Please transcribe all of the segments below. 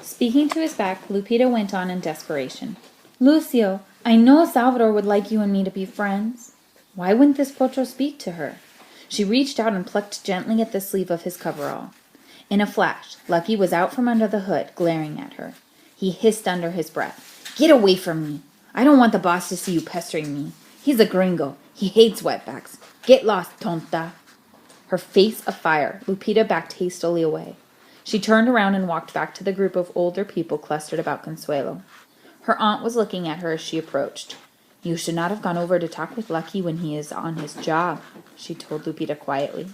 Speaking to his back, Lupita went on in desperation. Lucio, I know Salvador would like you and me to be friends. Why wouldn't this Pocho speak to her? She reached out and plucked gently at the sleeve of his coverall. In a flash, Lucky was out from under the hood, glaring at her. He hissed under his breath. Get away from me. I don't want the boss to see you pestering me. He's a gringo. He hates wetbacks. Get lost, tonta. Her face afire, Lupita backed hastily away. She turned around and walked back to the group of older people clustered about Consuelo. Her aunt was looking at her as she approached. You should not have gone over to talk with Lucky when he is on his job, she told Lupita quietly.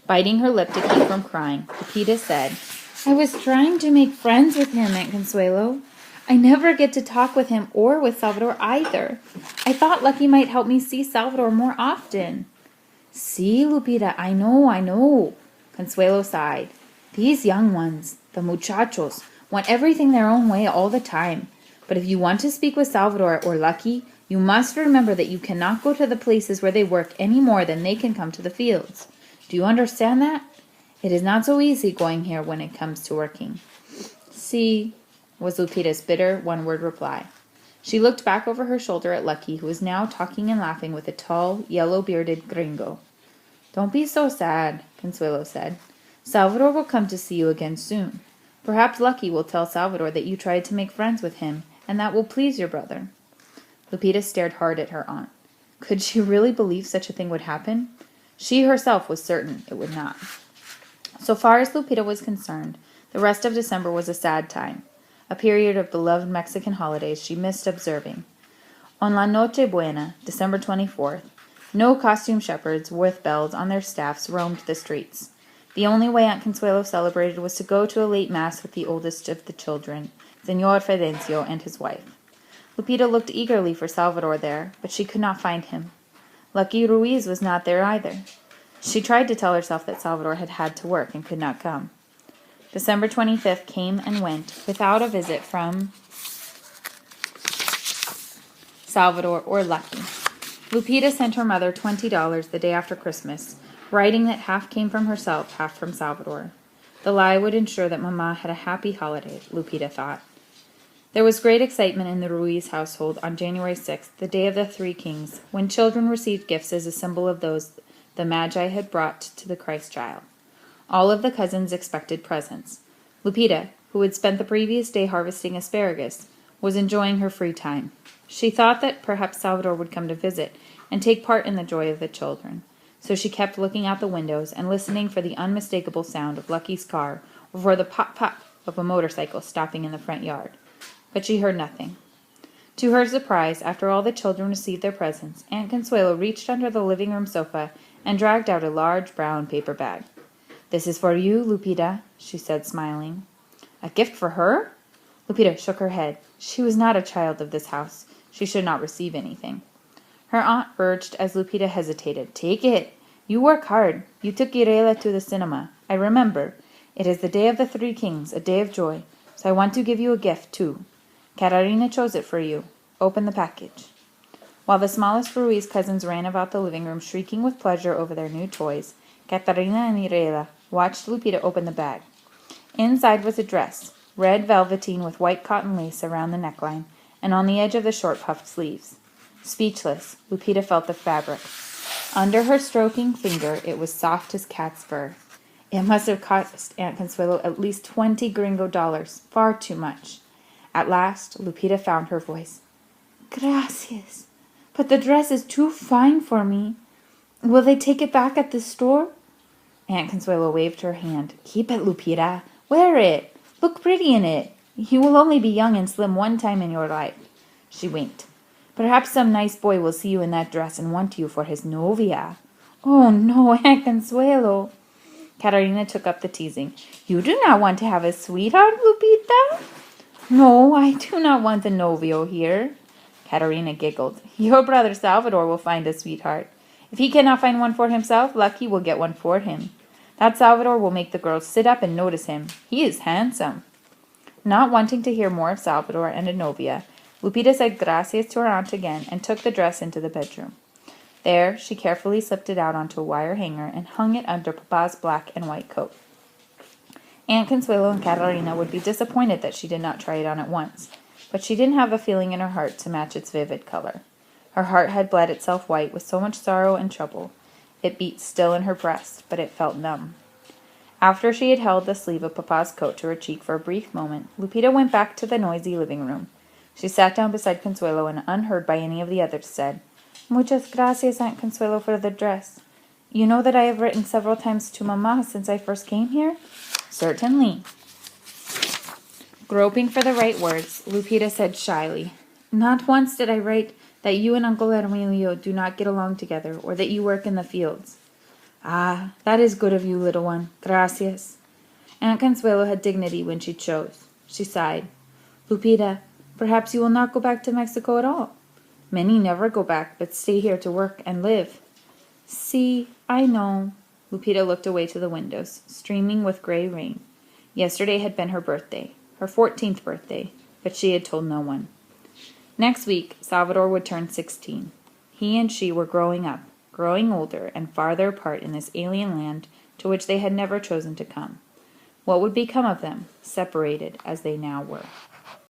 Biting her lip to keep from crying, Lupita said, I was trying to make friends with him, Aunt Consuelo. I never get to talk with him or with Salvador either. I thought Lucky might help me see Salvador more often. See, Lupita, I know. Consuelo sighed. These young ones, the muchachos, want everything their own way all the time. But if you want to speak with Salvador or Lucky, you must remember that you cannot go to the places where they work any more than they can come to the fields. Do you understand that? It is not so easy going here when it comes to working. See, was Lupita's bitter one-word reply. She looked back over her shoulder at Lucky, who was now talking and laughing with a tall, yellow-bearded gringo. Don't be so sad, Consuelo said. Salvador will come to see you again soon. Perhaps Lucky will tell Salvador that you tried to make friends with him, and that will please your brother. Lupita stared hard at her aunt. Could she really believe such a thing would happen? She herself was certain it would not. So far as Lupita was concerned, the rest of December was a sad time, a period of beloved Mexican holidays she missed observing. On La Noche Buena, December 24th, no costume shepherds with bells on their staffs roamed the streets. The only way Aunt Consuelo celebrated was to go to a late mass with the oldest of the children, Señor Fidencio and his wife. Lupita looked eagerly for Salvador there, but she could not find him. Lucky Ruiz was not there either. She tried to tell herself that Salvador had had to work and could not come. December 25th came and went without a visit from Salvador or Lucky. Lupita sent her mother $20 the day after Christmas, writing that half came from herself, half from Salvador. The lie would ensure that Mama had a happy holiday, Lupita thought. There was great excitement in the Ruiz household on January 6th, the day of the Three Kings, when children received gifts as a symbol of those the Magi had brought to the Christ child. All of the cousins expected presents. Lupita, who had spent the previous day harvesting asparagus, was enjoying her free time. She thought that perhaps Salvador would come to visit and take part in the joy of the children. So she kept looking out the windows and listening for the unmistakable sound of Lucky's car or for the pop-pop of a motorcycle stopping in the front yard. But she heard nothing. To her surprise, after all the children received their presents, Aunt Consuelo reached under the living room sofa and dragged out a large brown paper bag. This is for you, Lupita, she said, smiling. A gift for her? Lupita shook her head. She was not a child of this house. She should not receive anything. Her aunt urged as Lupita hesitated. Take it. You work hard. You took Irela to the cinema. I remember. It is the day of the Three Kings, a day of joy. So I want to give you a gift, too. Catarina chose it for you. Open the package. While the smallest Ruiz cousins ran about the living room shrieking with pleasure over their new toys, Catarina and Irela watched Lupita open the bag. Inside was a dress, red velveteen with white cotton lace around the neckline and on the edge of the short puffed sleeves. Speechless, Lupita felt the fabric. Under her stroking finger, it was soft as cat's fur. It must have cost Aunt Consuelo at least $20 far too much. At last, Lupita found her voice. Gracias, but the dress is too fine for me. Will they take it back at the store? Aunt Consuelo waved her hand. Keep it, Lupita. Wear it. Look pretty in it. You will only be young and slim one time in your life. She winked. Perhaps some nice boy will see you in that dress and want you for his novia. Oh, no, Aunt Consuelo. Catarina took up the teasing. You do not want to have a sweetheart, Lupita? No, I do not want a novio here. Catarina giggled. Your brother Salvador will find a sweetheart. If he cannot find one for himself, Lucky will get one for him. That Salvador will make the girls sit up and notice him. He is handsome. Not wanting to hear more of Salvador and a novia, Lupita said gracias to her aunt again and took the dress into the bedroom. There, she carefully slipped it out onto a wire hanger and hung it under Papa's black and white coat. Aunt Consuelo and Catalina would be disappointed that she did not try it on at once, but she didn't have a feeling in her heart to match its vivid color. Her heart had bled itself white with so much sorrow and trouble. It beat still in her breast, but it felt numb. After she had held the sleeve of Papa's coat to her cheek for a brief moment, Lupita went back to the noisy living room. She sat down beside Consuelo and, unheard by any of the others, said, "Muchas gracias, Aunt Consuelo, for the dress. You know that I have written several times to Mamma since I first came here?" "Certainly." Groping for the right words, Lupita said shyly, "Not once did I write that you and Uncle Emilio do not get along together, or that you work in the fields." "Ah, that is good of you, little one. Gracias." Aunt Consuelo had dignity when she chose. She sighed. "Lupita, perhaps you will not go back to Mexico at all. Many never go back, but stay here to work and live." "See, I know." Lupita looked away to the windows, streaming with gray rain. Yesterday had been her birthday, her 14th birthday, but she had told no one. Next week, Salvador would turn 16. He and she were growing up, growing older and farther apart in this alien land to which they had never chosen to come. What would become of them, separated as they now were?